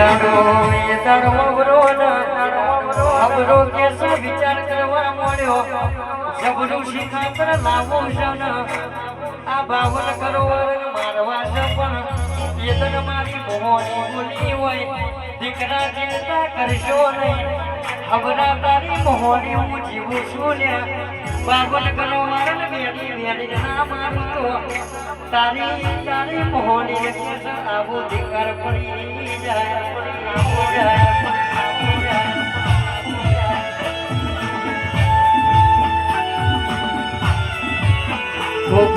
દાડો અબરો કેસો વિચાર કરવા મળ્યો જબરું શિખાતર લાવો જન આ બાવન કરોડ મારવા છે પણ એદન મારી મોહની બોલી હોય દીકરા ચિંતા કરશો નહીં હબરા તારી મોહની હું જીવું છું ને બાવન કરોડ મેળી મેળી ના મારું તો તારી મોહની કેસ આવો દીકર પડી જાય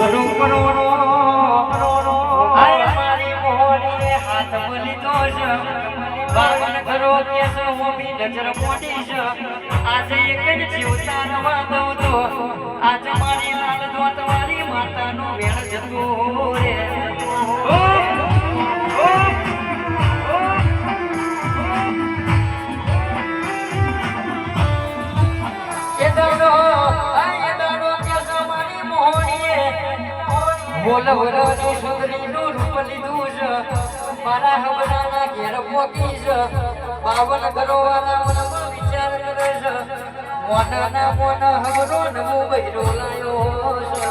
કરું કરોડો આય મારી મોહની હાથ બોલી તો છે બાવન કરો કેસ હોમી નજર મોટી છે આજે એક જ જીવતા રવા દઉં તો આજ મારી લાલ દો તમારી માતાનો વેણ જતો રે બોલ વરની સુંદરીનું રૂપ લીધું છે મારા હમણાના ઘેર પોકી છે બાવન ઘરોવાળા મનમાં વિચાર કરે છે મોનાના મોન હમરો નવો બૈરો લાયો છે